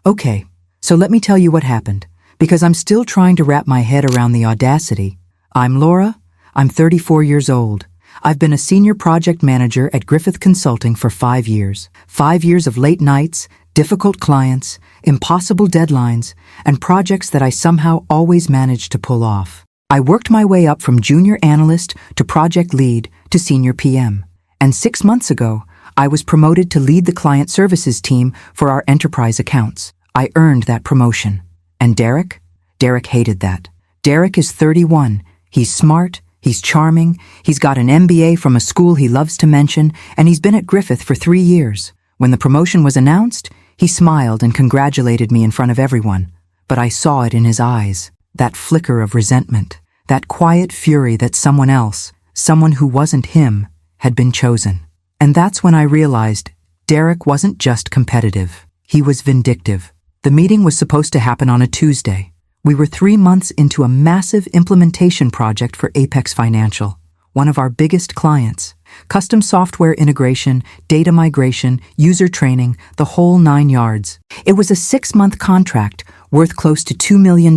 Okay, so let me tell you what happened, because I'm still trying to wrap my head around the audacity. I'm Laura. I'm 34 years old. I've been a senior project manager at Griffith Consulting for 5 years. 5 years of late nights, difficult clients, impossible deadlines, and projects that I somehow always managed to pull off. I worked my way up from junior analyst to project lead to senior PM. And 6 months ago, I was promoted to lead the client services team for our enterprise accounts. I earned that promotion. And Derek? Derek hated that. Derek is 31. He's smart. He's charming, he's got an MBA from a school he loves to mention, and he's been at Griffith for 3 years. When the promotion was announced, he smiled and congratulated me in front of everyone. But I saw it in his eyes, that flicker of resentment, that quiet fury that someone else, someone who wasn't him, had been chosen. And that's when I realized Derek wasn't just competitive, he was vindictive. The meeting was supposed to happen on a Tuesday. We were 3 months into a massive implementation project for Apex Financial, one of our biggest clients. Custom software integration, data migration, user training, the whole 9 yards. It was a 6-month contract worth close to $2 million,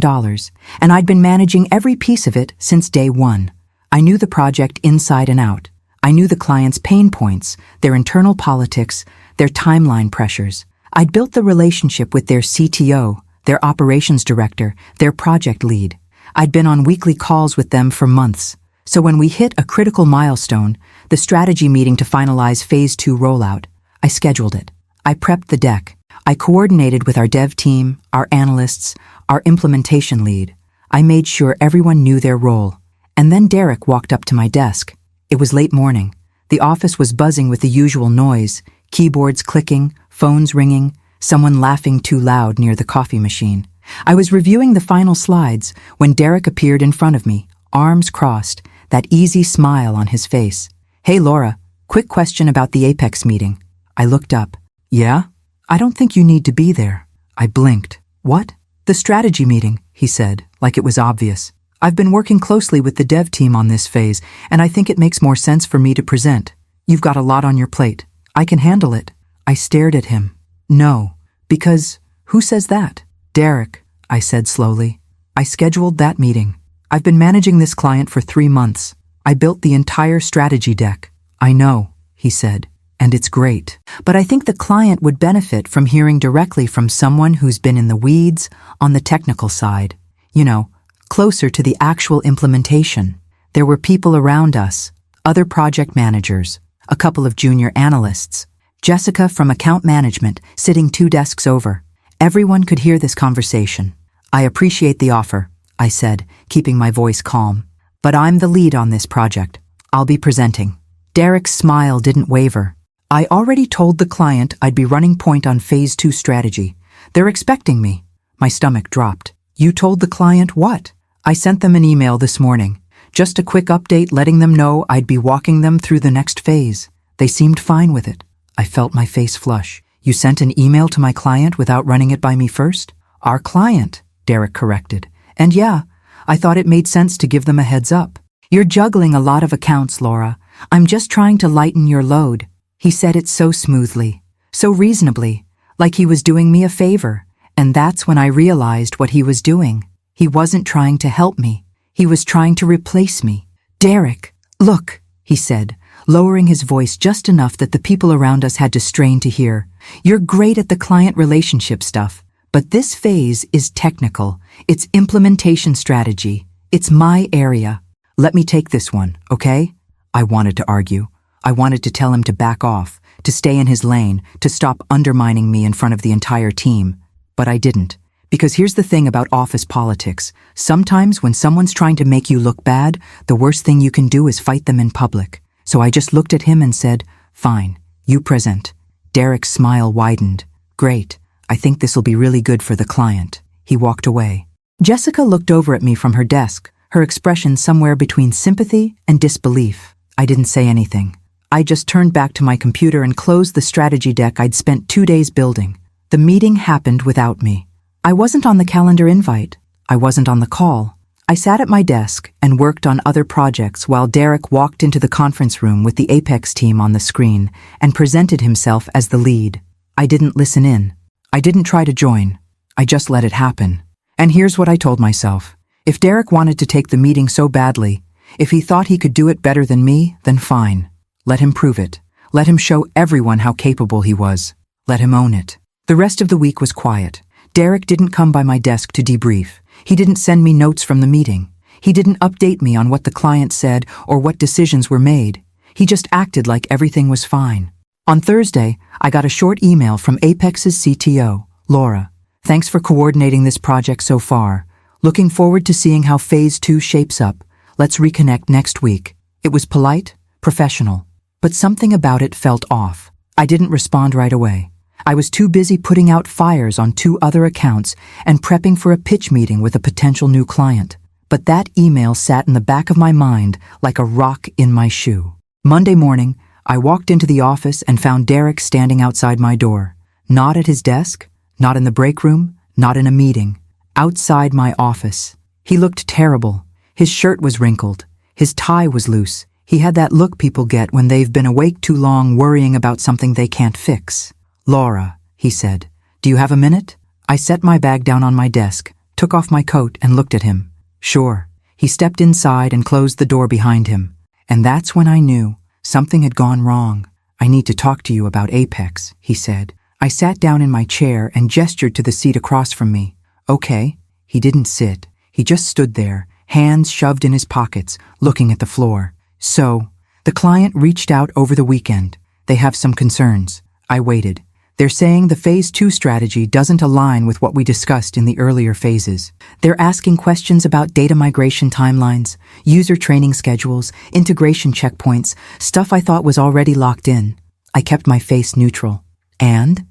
and I'd been managing every piece of it since day one. I knew the project inside and out. I knew the client's pain points, their internal politics, their timeline pressures. I'd built the relationship with their CTO, their operations director, their project lead. I'd been on weekly calls with them for months. So when we hit a critical milestone, the strategy meeting to finalize Phase 2 rollout, I scheduled it. I prepped the deck. I coordinated with our dev team, our analysts, our implementation lead. I made sure everyone knew their role. And then Derek walked up to my desk. It was late morning. The office was buzzing with the usual noise, keyboards clicking, phones ringing, someone laughing too loud near the coffee machine. I was reviewing the final slides when Derek appeared in front of me, arms crossed, that easy smile on his face. "Hey Laura, quick question about the Apex meeting." I looked up. "Yeah? I don't think you need to be there." I blinked. "What?" "The strategy meeting," he said, like it was obvious. "I've been working closely with the dev team on this phase, and I think it makes more sense for me to present. You've got a lot on your plate. I can handle it." I stared at him. "No, because who says that?" "Derek," I said slowly. "I scheduled that meeting. I've been managing this client for 3 months. I built the entire strategy deck." "I know," he said, "and it's great. But I think the client would benefit from hearing directly from someone who's been in the weeds, on the technical side. You know, closer to the actual implementation." There were people around us, other project managers, a couple of junior analysts, Jessica from account management sitting 2 desks over. Everyone could hear this conversation. "I appreciate the offer," I said, keeping my voice calm. "But I'm the lead on this project. I'll be presenting." Derek's smile didn't waver. "I already told the client I'd be running point on Phase 2 strategy. They're expecting me." My stomach dropped. "You told the client what?" "I sent them an email this morning. Just a quick update letting them know I'd be walking them through the next phase. They seemed fine with it." I felt my face flush. "You sent an email to my client without running it by me first?" "Our client," Derek corrected. "And yeah, I thought it made sense to give them a heads up." "You're juggling a lot of accounts, Laura. I'm just trying to lighten your load." He said it so smoothly, so reasonably, like he was doing me a favor. And that's when I realized what he was doing. He wasn't trying to help me. He was trying to replace me. "Derek, look," he said, lowering his voice just enough that the people around us had to strain to hear. "You're great at the client relationship stuff, but this phase is technical. It's implementation strategy. It's my area. Let me take this one, okay?" I wanted to argue. I wanted to tell him to back off, to stay in his lane, to stop undermining me in front of the entire team. But I didn't. Because here's the thing about office politics. Sometimes when someone's trying to make you look bad, the worst thing you can do is fight them in public. So I just looked at him and said, "Fine, you present." Derek's smile widened. "Great, I think this'll be really good for the client." He walked away. Jessica looked over at me from her desk, her expression somewhere between sympathy and disbelief. I didn't say anything. I just turned back to my computer and closed the strategy deck I'd spent 2 days building. The meeting happened without me. I wasn't on the calendar invite. I wasn't on the call. I sat at my desk and worked on other projects while Derek walked into the conference room with the Apex team on the screen and presented himself as the lead. I didn't listen in. I didn't try to join. I just let it happen. And here's what I told myself. If Derek wanted to take the meeting so badly, if he thought he could do it better than me, then fine. Let him prove it. Let him show everyone how capable he was. Let him own it. The rest of the week was quiet. Derek didn't come by my desk to debrief. He didn't send me notes from the meeting. He didn't update me on what the client said or what decisions were made. He just acted like everything was fine. On Thursday, I got a short email from Apex's CTO, Laura. Thanks for coordinating this project so far. Looking forward to seeing how Phase 2 shapes up. Let's reconnect next week. It was polite, professional, but something about it felt off. I didn't respond right away. I was too busy putting out fires on 2 other accounts and prepping for a pitch meeting with a potential new client. But that email sat in the back of my mind like a rock in my shoe. Monday morning, I walked into the office and found Derek standing outside my door. Not at his desk, not in the break room, not in a meeting. Outside my office. He looked terrible. His shirt was wrinkled. His tie was loose. He had that look people get when they've been awake too long worrying about something they can't fix. "Laura," he said, "do you have a minute?" I set my bag down on my desk, took off my coat and looked at him. "Sure." He stepped inside and closed the door behind him. And that's when I knew something had gone wrong. "I need to talk to you about Apex," he said. I sat down in my chair and gestured to the seat across from me. "Okay." He didn't sit. He just stood there, hands shoved in his pockets, looking at the floor. "So, the client reached out over the weekend. They have some concerns." I waited. "They're saying the Phase 2 strategy doesn't align with what we discussed in the earlier phases. They're asking questions about data migration timelines, user training schedules, integration checkpoints, stuff I thought was already locked in." I kept my face neutral. And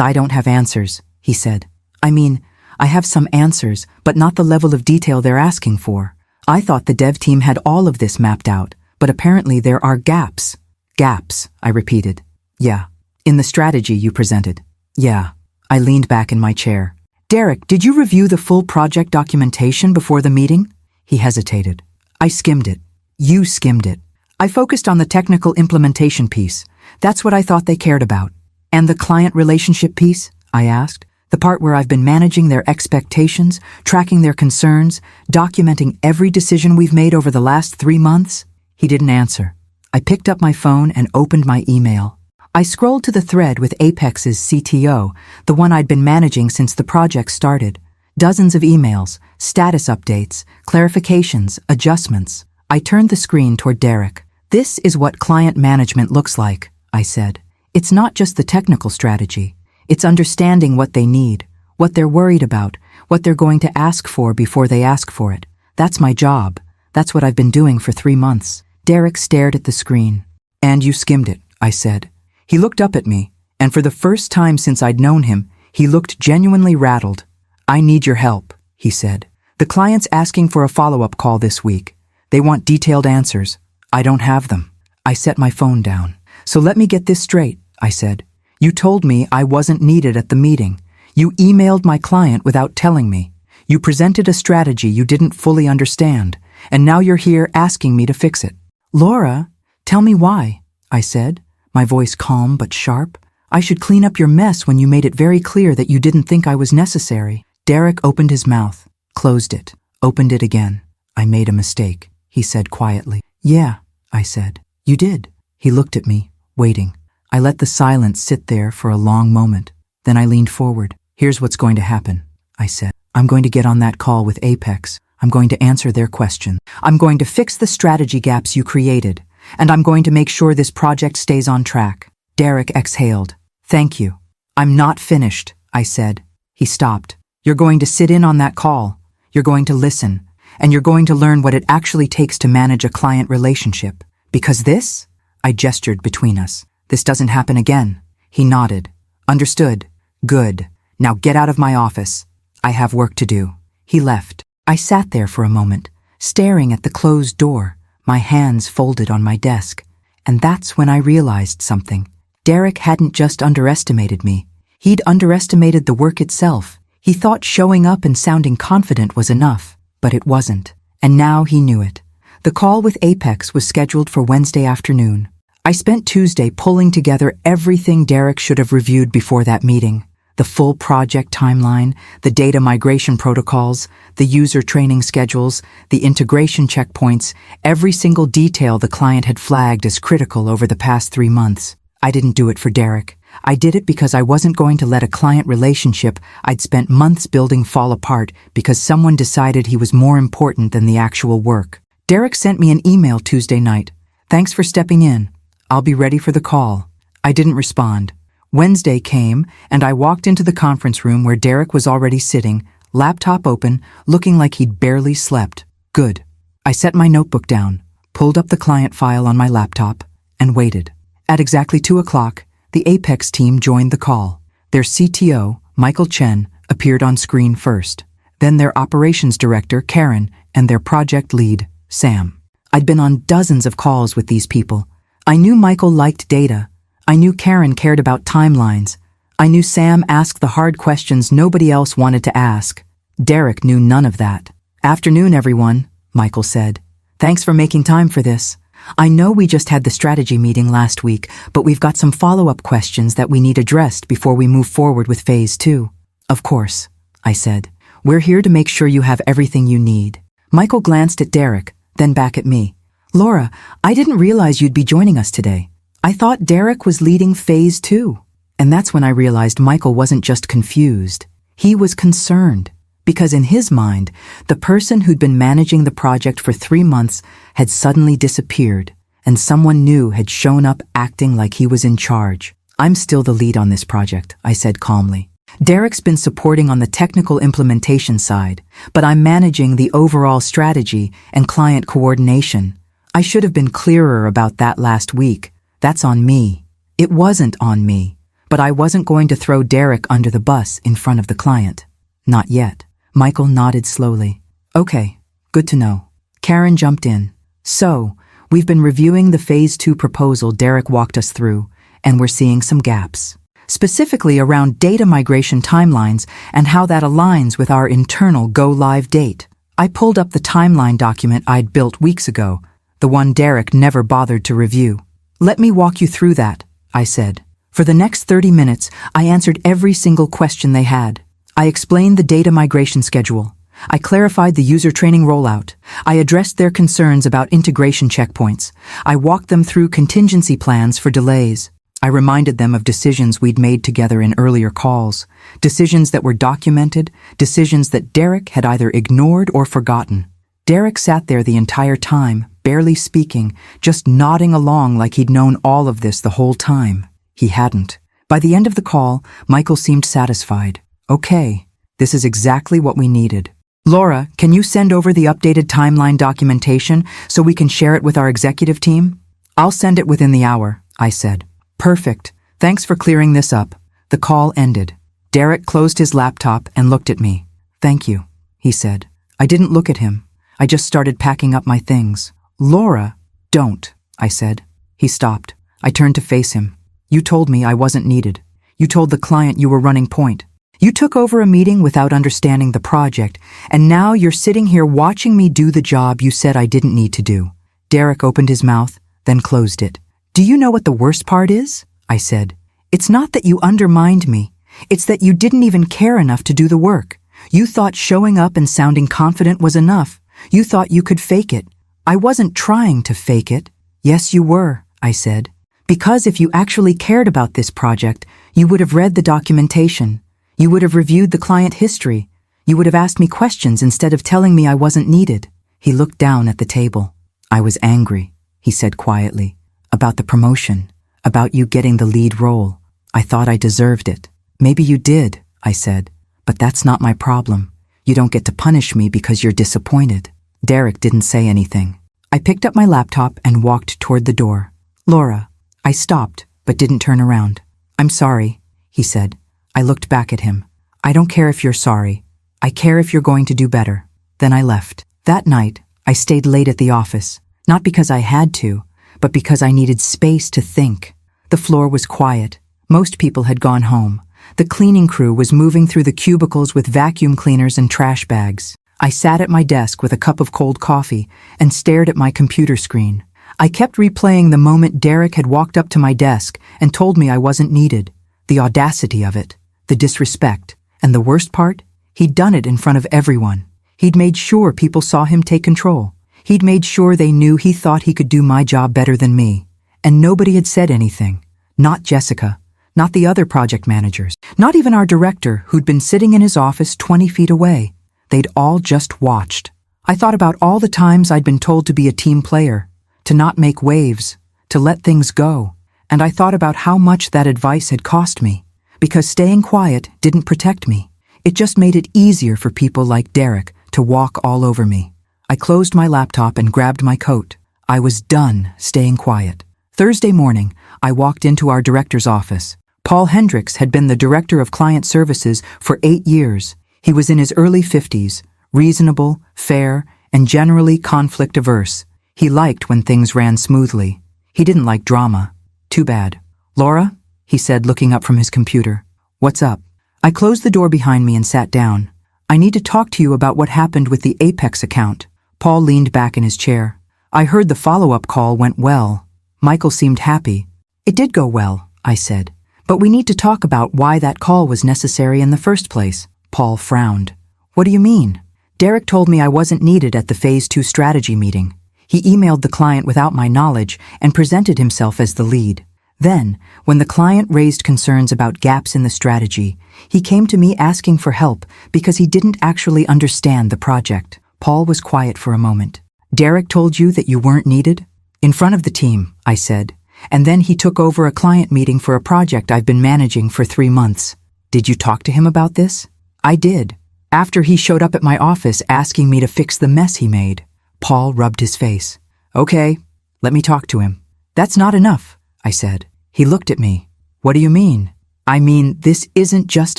I don't have answers," he said. "I mean, I have some answers, but not the level of detail they're asking for. I thought the dev team had all of this mapped out, but apparently there are gaps." "Gaps," I repeated. "Yeah. In the strategy you presented." "Yeah." I leaned back in my chair. "Derek, did you review the full project documentation before the meeting?" He hesitated. "I skimmed it." "You skimmed it." "I focused on the technical implementation piece. That's what I thought they cared about." "And the client relationship piece?" I asked. "The part where I've been managing their expectations, tracking their concerns, documenting every decision we've made over the last 3 months?" He didn't answer. I picked up my phone and opened my email. I scrolled to the thread with Apex's CTO, the one I'd been managing since the project started. Dozens of emails, status updates, clarifications, adjustments. I turned the screen toward Derek. "This is what client management looks like," I said. "It's not just the technical strategy. It's understanding what they need, what they're worried about, what they're going to ask for before they ask for it. That's my job. That's what I've been doing for 3 months." Derek stared at the screen. "And you skimmed it," I said. He looked up at me, and for the first time since I'd known him, he looked genuinely rattled. "I need your help," he said. "The client's asking for a follow-up call this week. They want detailed answers. I don't have them." I set my phone down. "So let me get this straight," I said. "You told me I wasn't needed at the meeting. You emailed my client without telling me. You presented a strategy you didn't fully understand, and now you're here asking me to fix it." "Laura, tell me why," I said, my voice calm but sharp. "I should clean up your mess when you made it very clear that you didn't think I was necessary." Derek opened his mouth, closed it, opened it again. "I made a mistake," he said quietly. "Yeah," I said. "You did." He looked at me, waiting. I let the silence sit there for a long moment. Then I leaned forward. "Here's what's going to happen," I said. "I'm going to get on that call with Apex. I'm going to answer their question. I'm going to fix the strategy gaps you created. And I'm going to make sure this project stays on track." Derek exhaled. "Thank you." "I'm not finished," I said. He stopped. "You're going to sit in on that call. You're going to listen. And you're going to learn what it actually takes to manage a client relationship. Because this," I gestured between us, "this doesn't happen again." He nodded. "Understood. Good. Now get out of my office. I have work to do." He left. I sat there for a moment, staring at the closed door, my hands folded on my desk. And that's when I realized something. Derek hadn't just underestimated me. He'd underestimated the work itself. He thought showing up and sounding confident was enough, but it wasn't. And now he knew it. The call with Apex was scheduled for Wednesday afternoon. I spent Tuesday pulling together everything Derek should have reviewed before that meeting. The full project timeline, the data migration protocols, the user training schedules, the integration checkpoints, every single detail the client had flagged as critical over the past 3 months. I didn't do it for Derek. I did it because I wasn't going to let a client relationship I'd spent months building fall apart because someone decided he was more important than the actual work. Derek sent me an email Tuesday night. "Thanks for stepping in. I'll be ready for the call." I didn't respond. Wednesday came, and I walked into the conference room where Derek was already sitting, laptop open, looking like he'd barely slept. Good. I set my notebook down, pulled up the client file on my laptop, and waited. At exactly 2 o'clock, the Apex team joined the call. Their CTO, Michael Chen, appeared on screen first. Then their operations director, Karen, and their project lead, Sam. I'd been on dozens of calls with these people. I knew Michael liked data. I knew Karen cared about timelines. I knew Sam asked the hard questions nobody else wanted to ask. Derek knew none of that. "Afternoon, everyone," Michael said. "Thanks for making time for this. I know we just had the strategy meeting last week, but we've got some follow-up questions that we need addressed before we move forward with Phase 2. "Of course," I said. "We're here to make sure you have everything you need." Michael glanced at Derek, then back at me. "Laura, I didn't realize you'd be joining us today. I thought Derek was leading Phase 2. And that's when I realized Michael wasn't just confused. He was concerned. Because in his mind, the person who'd been managing the project for 3 months had suddenly disappeared, and someone new had shown up acting like he was in charge. "I'm still the lead on this project," I said calmly. "Derek's been supporting on the technical implementation side, but I'm managing the overall strategy and client coordination. I should have been clearer about that last week. That's on me." It wasn't on me, but I wasn't going to throw Derek under the bus in front of the client. Not yet. Michael nodded slowly. "Okay, good to know." Karen jumped in. "So, we've been reviewing the Phase 2 proposal Derek walked us through, and we're seeing some gaps. Specifically around data migration timelines and how that aligns with our internal go-live date." I pulled up the timeline document I'd built weeks ago, the one Derek never bothered to review. "Let me walk you through that," I said. For the next 30 minutes, I answered every single question they had. I explained the data migration schedule. I clarified the user training rollout. I addressed their concerns about integration checkpoints. I walked them through contingency plans for delays. I reminded them of decisions we'd made together in earlier calls, decisions that were documented, decisions that Derek had either ignored or forgotten. Derek sat there the entire time, barely speaking, just nodding along like he'd known all of this the whole time. He hadn't. By the end of the call, Michael seemed satisfied. "Okay, this is exactly what we needed. Laura, can you send over the updated timeline documentation so we can share it with our executive team?" "I'll send it within the hour," I said. "Perfect. Thanks for clearing this up." The call ended. Derek closed his laptop and looked at me. "Thank you," he said. I didn't look at him. I just started packing up my things. "Laura, don't," I said. He stopped. I turned to face him. "You told me I wasn't needed. You told the client you were running point. You took over a meeting without understanding the project, and now you're sitting here watching me do the job you said I didn't need to do." Derek opened his mouth, then closed it. "Do you know what the worst part is?" I said. "It's not that you undermined me. It's that you didn't even care enough to do the work. You thought showing up and sounding confident was enough. You thought you could fake it. I wasn't trying to fake it." "Yes, you were," I said. "Because if you actually cared about this project, you would have read the documentation. You would have reviewed the client history. You would have asked me questions instead of telling me I wasn't needed." He looked down at the table. "I was angry," he said quietly, "about the promotion, about you getting the lead role. I thought I deserved it." "Maybe you did," I said, "but that's not my problem. You don't get to punish me because you're disappointed." Derek didn't say anything. I picked up my laptop and walked toward the door. "Laura." I stopped, but didn't turn around. "I'm sorry," he said. I looked back at him. "I don't care if you're sorry. I care if you're going to do better." Then I left. That night, I stayed late at the office, not because I had to, but because I needed space to think. The floor was quiet. Most people had gone home. The cleaning crew was moving through the cubicles with vacuum cleaners and trash bags. I sat at my desk with a cup of cold coffee and stared at my computer screen. I kept replaying the moment Derek had walked up to my desk and told me I wasn't needed. The audacity of it. the disrespect, and the worst part? He'd done it in front of everyone. He'd made sure people saw him take control. He'd made sure they knew he thought he could do my job better than me. And nobody had said anything. Not Jessica. Not the other project managers. Not even our director, who'd been sitting in his office 20 feet away. They'd all just watched. I thought about all the times I'd been told to be a team player, to not make waves, to let things go. And I thought about how much that advice had cost me, because staying quiet didn't protect me. It just made it easier for people like Derek to walk all over me. I closed my laptop and grabbed my coat. I was done staying quiet. Thursday morning, I walked into our director's office. Paul Hendricks had been the director of client services for 8 years. He was in his early 50s, reasonable, fair, and generally conflict-averse. He liked when things ran smoothly. He didn't like drama. Too bad. "Laura?" he said, looking up from his computer. "What's up?" I closed the door behind me and sat down. "I need to talk to you about what happened with the Apex account." Paul leaned back in his chair. "I heard the follow-up call went well. Michael seemed happy." "It did go well," I said. "But we need to talk about why that call was necessary in the first place." Paul frowned. "What do you mean?" "Derek told me I wasn't needed at the Phase 2 strategy meeting. He emailed the client without my knowledge and presented himself as the lead. Then, when the client raised concerns about gaps in the strategy, he came to me asking for help because he didn't actually understand the project." Paul was quiet for a moment. "Derek told you that you weren't needed?" "In front of the team," I said. "And then he took over a client meeting for a project I've been managing for 3 months. Did you talk to him about this?" "I did. After he showed up at my office asking me to fix the mess he made." Paul rubbed his face. "Okay, let me talk to him." "That's not enough," I said. He looked at me. "What do you mean?" "I mean, this isn't just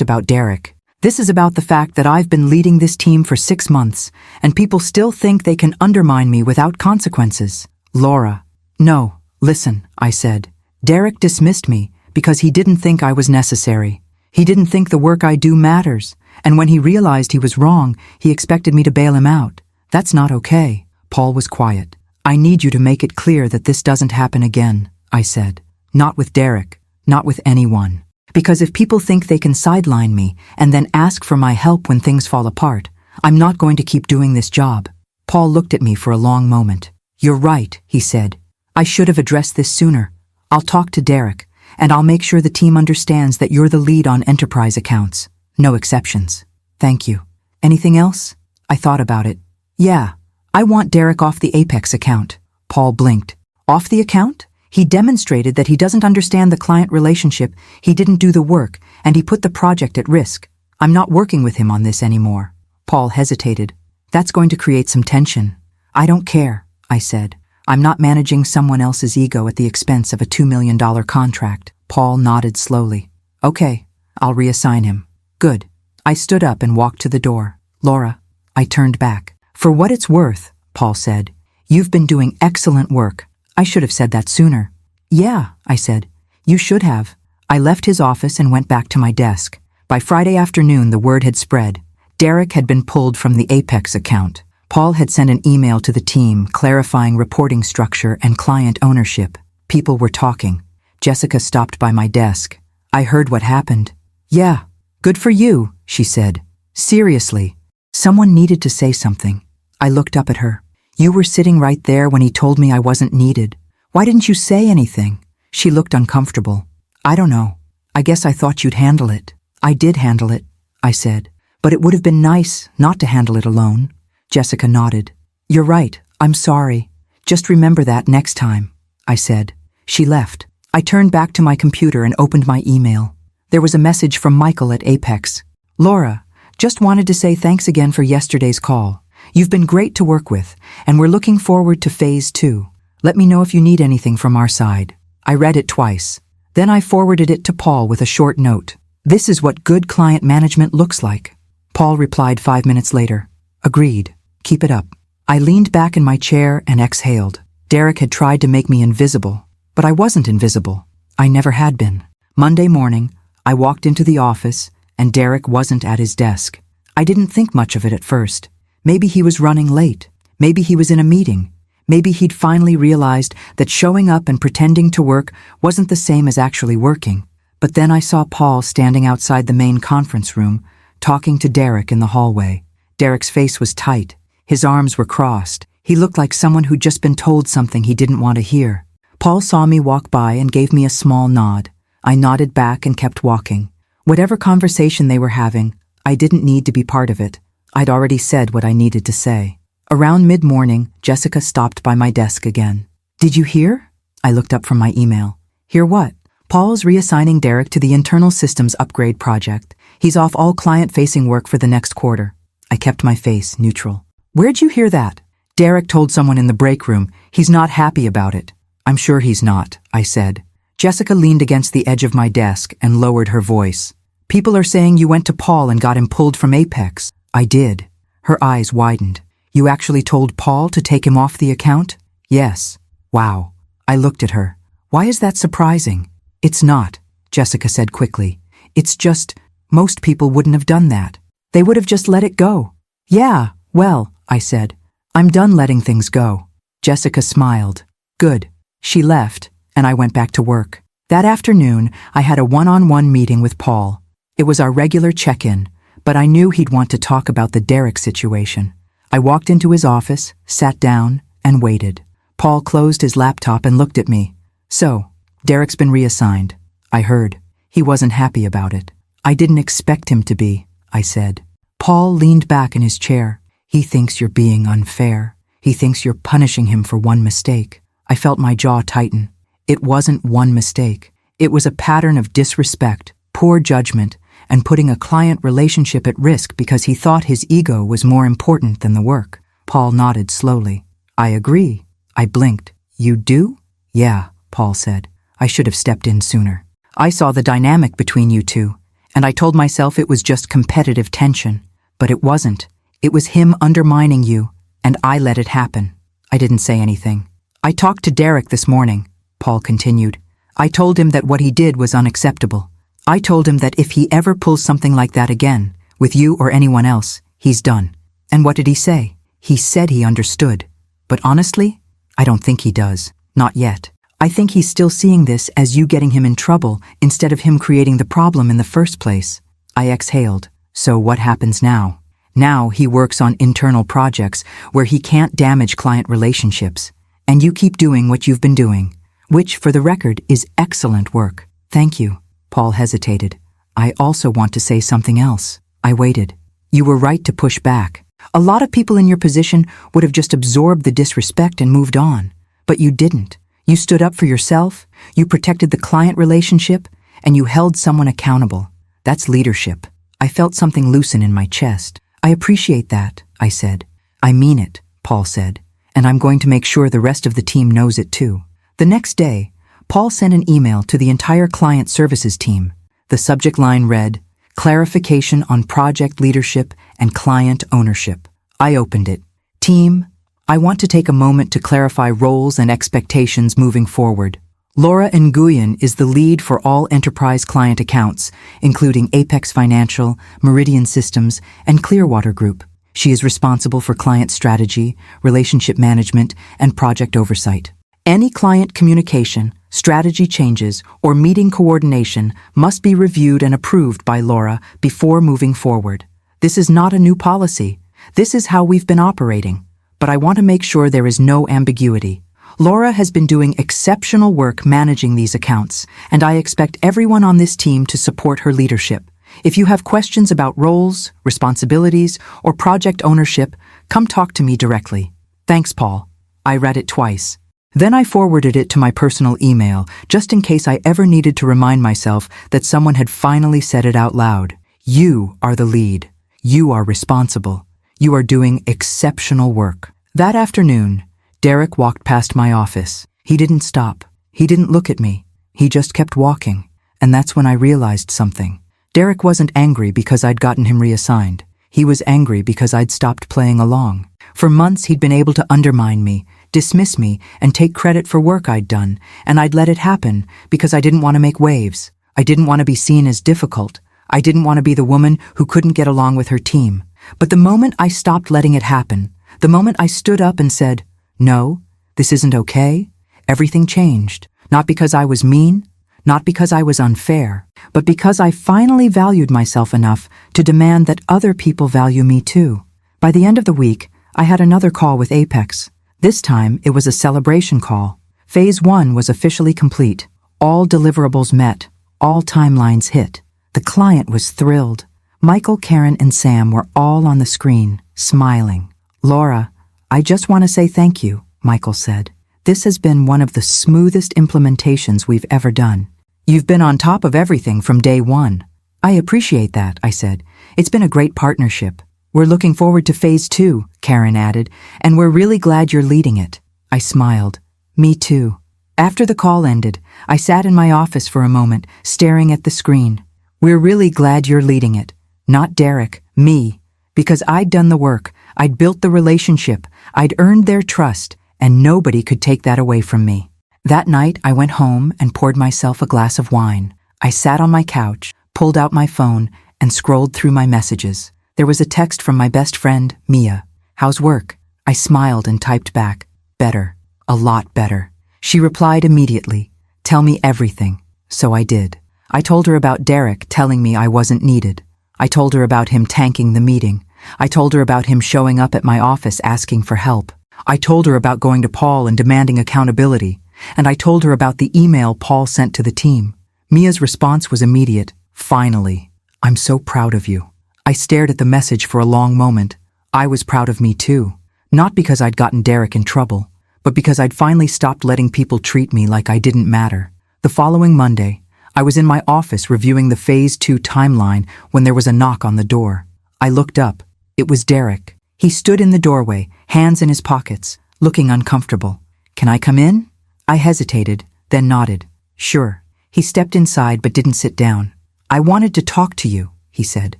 about Derek. This is about the fact that I've been leading this team for 6 months, and people still think they can undermine me without consequences." "Laura." "No, listen," I said. "Derek dismissed me because he didn't think I was necessary. He didn't think the work I do matters, and when he realized he was wrong, he expected me to bail him out. That's not okay." Paul was quiet. "I need you to make it clear that this doesn't happen again," I said. "Not with Derek, not with anyone. Because if people think they can sideline me and then ask for my help when things fall apart, I'm not going to keep doing this job." Paul looked at me for a long moment. "You're right," he said. "I should have addressed this sooner. I'll talk to Derek, and I'll make sure the team understands that you're the lead on enterprise accounts. No exceptions." "Thank you. Anything else?" I thought about it. "Yeah, I want Derek off the Apex account." Paul blinked. "Off the account? He demonstrated that he doesn't understand the client relationship, he didn't do the work, and he put the project at risk. I'm not working with him on this anymore." Paul hesitated. "That's going to create some tension." "I don't care," I said. "I'm not managing someone else's ego at the expense of a $2 million contract." Paul nodded slowly. "Okay, I'll reassign him." "Good." I stood up and walked to the door. "Laura." I turned back. "For what it's worth," Paul said, "you've been doing excellent work. I should have said that sooner." "Yeah," I said. "You should have." I left his office and went back to my desk. By Friday afternoon, the word had spread. Derek had been pulled from the Apex account. Paul had sent an email to the team clarifying reporting structure and client ownership. People were talking. Jessica stopped by my desk. "I heard what happened." "Yeah, good for you," she said. "Seriously, someone needed to say something." I looked up at her. "You were sitting right there when he told me I wasn't needed. Why didn't you say anything?" She looked uncomfortable. "I don't know. I guess I thought you'd handle it." "I did handle it," I said. "But it would have been nice not to handle it alone." Jessica nodded. "You're right. I'm sorry. Just remember that next time," I said. She left. I turned back to my computer and opened my email. There was a message from Michael at Apex. "Laura, just wanted to say thanks again for yesterday's call. You've been great to work with, and we're looking forward to Phase 2. Let me know if you need anything from our side." I read it twice. Then I forwarded it to Paul with a short note. "This is what good client management looks like." Paul replied 5 minutes later. "Agreed. Keep it up." I leaned back in my chair and exhaled. Derek had tried to make me invisible, but I wasn't invisible. I never had been. Monday morning, I walked into the office, and Derek wasn't at his desk. I didn't think much of it at first. Maybe he was running late. Maybe he was in a meeting. Maybe he'd finally realized that showing up and pretending to work wasn't the same as actually working. But then I saw Paul standing outside the main conference room, talking to Derek in the hallway. Derek's face was tight. His arms were crossed. He looked like someone who'd just been told something he didn't want to hear. Paul saw me walk by and gave me a small nod. I nodded back and kept walking. Whatever conversation they were having, I didn't need to be part of it. I'd already said what I needed to say. Around mid-morning, Jessica stopped by my desk again. "Did you hear?" I looked up from my email. "Hear what?" "Paul's reassigning Derek to the internal systems upgrade project. He's off all client-facing work for the next quarter." I kept my face neutral. "Where'd you hear that?" "Derek told someone in the break room. He's not happy about it." "I'm sure he's not," I said. Jessica leaned against the edge of my desk and lowered her voice. "People are saying you went to Paul and got him pulled from Apex." "I did." Her eyes widened. "You actually told Paul to take him off the account?" "Yes." "Wow." I looked at her. "Why is that surprising?" "It's not," Jessica said quickly. "It's just, most people wouldn't have done that. They would have just let it go." "Yeah, well," I said. "I'm done letting things go." Jessica smiled. "Good." She left, and I went back to work. That afternoon, I had a one-on-one meeting with Paul. It was our regular check-in, but I knew he'd want to talk about the Derek situation. I walked into his office, sat down, and waited. Paul closed his laptop and looked at me. "So, Derek's been reassigned." I heard. He wasn't happy about it. "I didn't expect him to be," I said. Paul leaned back in his chair. "He thinks you're being unfair. He thinks you're punishing him for one mistake." I felt my jaw tighten. It wasn't one mistake. It was a pattern of disrespect, poor judgment, and putting a client relationship at risk because he thought his ego was more important than the work. Paul nodded slowly. "I agree." I blinked. "You do?" "Yeah," Paul said. "I should have stepped in sooner. I saw the dynamic between you two, and I told myself it was just competitive tension. But it wasn't. It was him undermining you, and I let it happen." I didn't say anything. "I talked to Derek this morning," Paul continued. "I told him that what he did was unacceptable. I told him that if he ever pulls something like that again, with you or anyone else, he's done." "And what did he say?" "He said he understood. But honestly, I don't think he does. Not yet. I think he's still seeing this as you getting him in trouble instead of him creating the problem in the first place." I exhaled. "So what happens now?" "Now he works on internal projects where he can't damage client relationships. And you keep doing what you've been doing, which, for the record, is excellent work." "Thank you." Paul hesitated. "I also want to say something else." I waited. "You were right to push back. A lot of people in your position would have just absorbed the disrespect and moved on. But you didn't. You stood up for yourself, you protected the client relationship, and you held someone accountable. That's leadership." I felt something loosen in my chest. "I appreciate that," I said. "I mean it," Paul said. "And I'm going to make sure the rest of the team knows it too." The next day, Paul sent an email to the entire client services team. The subject line read, "Clarification on project leadership and client ownership." I opened it. "Team, I want to take a moment to clarify roles and expectations moving forward. Laura Nguyen is the lead for all enterprise client accounts, including Apex Financial, Meridian Systems, and Clearwater Group. She is responsible for client strategy, relationship management, and project oversight. Any client communication, strategy changes, or meeting coordination must be reviewed and approved by Laura before moving forward. This is not a new policy. This is how we've been operating. But I want to make sure there is no ambiguity. Laura has been doing exceptional work managing these accounts, and I expect everyone on this team to support her leadership. If you have questions about roles, responsibilities, or project ownership, come talk to me directly. Thanks, Paul." I read it twice. Then I forwarded it to my personal email, just in case I ever needed to remind myself that someone had finally said it out loud. "You are the lead. You are responsible. You are doing exceptional work." That afternoon, Derek walked past my office. He didn't stop. He didn't look at me. He just kept walking. And that's when I realized something. Derek wasn't angry because I'd gotten him reassigned. He was angry because I'd stopped playing along. For months he'd been able to undermine me, dismiss me, and take credit for work I'd done, and I'd let it happen because I didn't want to make waves. I didn't want to be seen as difficult. I didn't want to be the woman who couldn't get along with her team. But the moment I stopped letting it happen, the moment I stood up and said, "No, this isn't okay," everything changed. Not because I was mean, Not because I was unfair, but because I finally valued myself enough to demand that other people value me too. By the end of the week, I had another call with Apex. This time, it was a celebration call. Phase 1 was officially complete. All deliverables met. All timelines hit. The client was thrilled. Michael, Karen, and Sam were all on the screen, smiling. "Laura, I just want to say thank you," Michael said. "This has been one of the smoothest implementations we've ever done. You've been on top of everything from day one." "I appreciate that," I said. "It's been a great partnership." "We're looking forward to phase 2, Karen added, "and we're really glad you're leading it." I smiled. "Me too." After the call ended, I sat in my office for a moment, staring at the screen. "We're really glad you're leading it." Not Derek, me. Because I'd done the work, I'd built the relationship, I'd earned their trust, and nobody could take that away from me. That night, I went home and poured myself a glass of wine. I sat on my couch, pulled out my phone, and scrolled through my messages. There was a text from my best friend, Mia. "How's work?" I smiled and typed back, "Better. A lot better." She replied immediately, "Tell me everything." So I did. I told her about Derek telling me I wasn't needed. I told her about him tanking the meeting. I told her about him showing up at my office asking for help. I told her about going to Paul and demanding accountability. And I told her about the email Paul sent to the team. Mia's response was immediate. "Finally. I'm so proud of you." I stared at the message for a long moment. I was proud of me too. Not because I'd gotten Derek in trouble, but because I'd finally stopped letting people treat me like I didn't matter. The following Monday, I was in my office reviewing the Phase 2 timeline when there was a knock on the door. I looked up. It was Derek. He stood in the doorway, hands in his pockets, looking uncomfortable. "Can I come in?" I hesitated, then nodded. "Sure." He stepped inside but didn't sit down. "I wanted to talk to you," he said.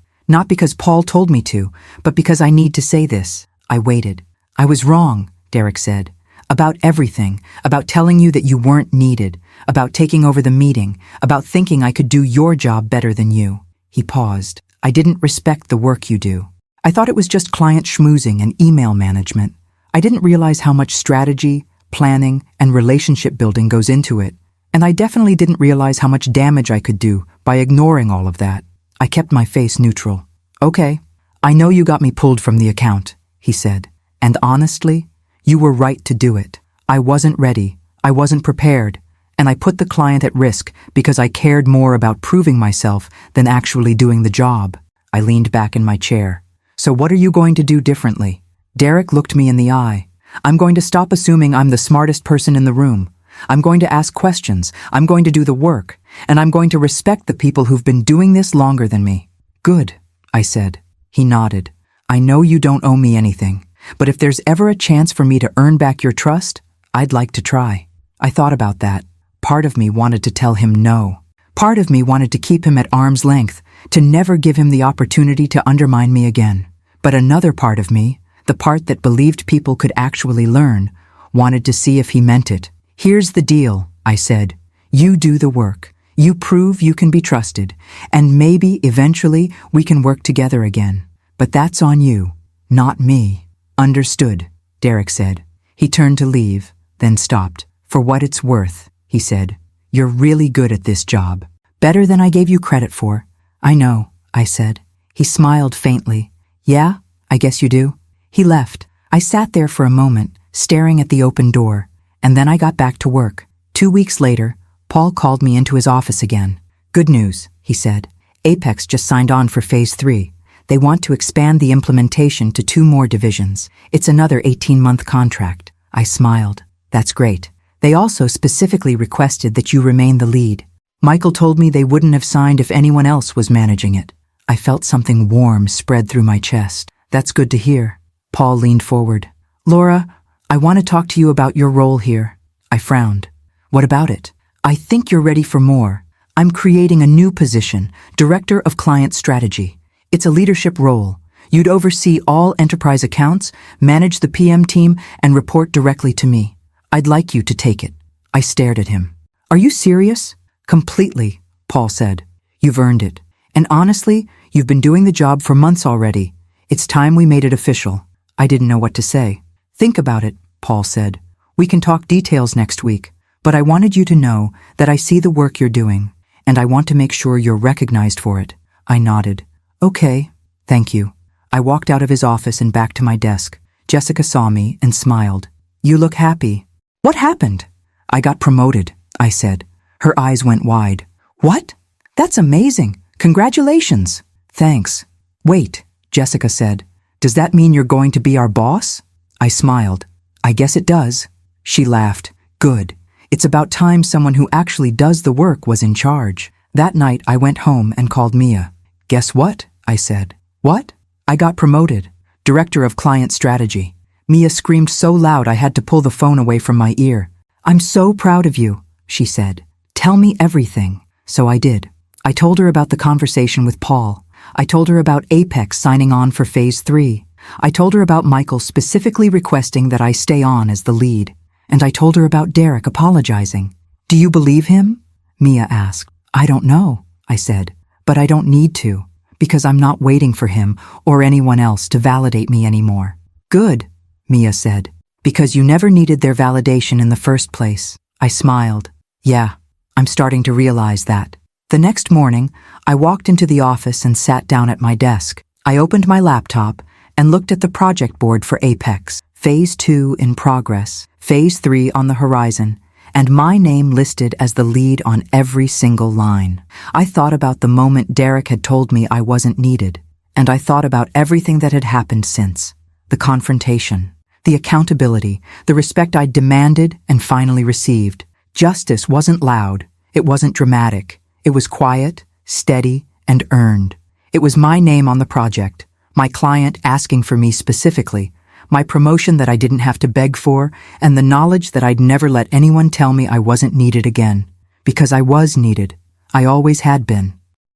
"Not because Paul told me to, but because I need to say this." I waited. "I was wrong," Derek said. "About everything, about telling you that you weren't needed, about taking over the meeting, about thinking I could do your job better than you." He paused. "I didn't respect the work you do. I thought it was just client schmoozing and email management. I didn't realize how much strategy, planning, and relationship building goes into it. And I definitely didn't realize how much damage I could do by ignoring all of that." I kept my face neutral. "Okay, I know you got me pulled from the account," he said. "And honestly, you were right to do it. I wasn't ready, I wasn't prepared, and I put the client at risk because I cared more about proving myself than actually doing the job." I leaned back in my chair. "So what are you going to do differently?" Derek looked me in the eye. "I'm going to stop assuming I'm the smartest person in the room. I'm going to ask questions, I'm going to do the work, and I'm going to respect the people who've been doing this longer than me." "Good," I said. He nodded. "I know you don't owe me anything, but if there's ever a chance for me to earn back your trust, I'd like to try." I thought about that. Part of me wanted to tell him no. Part of me wanted to keep him at arm's length, to never give him the opportunity to undermine me again. But another part of me, the part that believed people could actually learn, wanted to see if he meant it. "Here's the deal," I said. "You do the work. You prove you can be trusted, and maybe eventually we can work together again. But that's on you, not me." "Understood," Derek said. He turned to leave, then stopped. "For what it's worth," he said, "you're really good at this job. Better than I gave you credit for." "I know," I said. He smiled faintly. "Yeah, I guess you do." He left. I sat there for a moment, staring at the open door, and then I got back to work. 2 weeks later, Paul called me into his office again. "Good news," he said. "Apex just signed on for Phase 3. They want to expand the implementation to 2 more divisions. It's another 18-month contract." I smiled. "That's great. They also specifically requested that you remain the lead. Michael told me they wouldn't have signed if anyone else was managing it." I felt something warm spread through my chest. "That's good to hear." Paul leaned forward. "Laura, I want to talk to you about your role here." I frowned. "What about it?" "I think you're ready for more. I'm creating a new position, Director of Client Strategy. It's a leadership role. You'd oversee all enterprise accounts, manage the PM team, and report directly to me. I'd like you to take it." I stared at him. "Are you serious?" "Completely," Paul said. "You've earned it. And honestly, you've been doing the job for months already. It's time we made it official." I didn't know what to say. "Think about it," Paul said. "We can talk details next week. But I wanted you to know that I see the work you're doing, and I want to make sure you're recognized for it. I nodded. Okay, thank you. I walked out of his office and back to my desk. Jessica saw me and smiled. You look happy. What happened? I got promoted, I said. Her eyes went wide. What? That's amazing. Congratulations. Thanks. Wait, Jessica said. Does that mean you're going to be our boss? I smiled. I guess it does. She laughed. Good. It's about time someone who actually does the work was in charge. That night I went home and called Mia. Guess what? I said. What? I got promoted. Director of Client Strategy. Mia screamed so loud I had to pull the phone away from my ear. I'm so proud of you, she said. Tell me everything. So I did. I told her about the conversation with Paul. I told her about Apex signing on for Phase 3. I told her about Michael specifically requesting that I stay on as the lead. And I told her about Derek apologizing. Do you believe him? Mia asked. I don't know, I said. But I don't need to, because I'm not waiting for him or anyone else to validate me anymore. Good, Mia said. Because you never needed their validation in the first place. I smiled. Yeah, I'm starting to realize that. The next morning, I walked into the office and sat down at my desk. I opened my laptop and looked at the project board for Apex. Phase 2 in progress, Phase 3 on the horizon, and my name listed as the lead on every single line. I thought about the moment Derek had told me I wasn't needed, and I thought about everything that had happened since. The confrontation, the accountability, the respect I'd demanded and finally received. Justice wasn't loud, it wasn't dramatic. It was quiet, steady, and earned. It was my name on the project, my client asking for me specifically, my promotion that I didn't have to beg for, and the knowledge that I'd never let anyone tell me I wasn't needed again. Because I was needed. I always had been.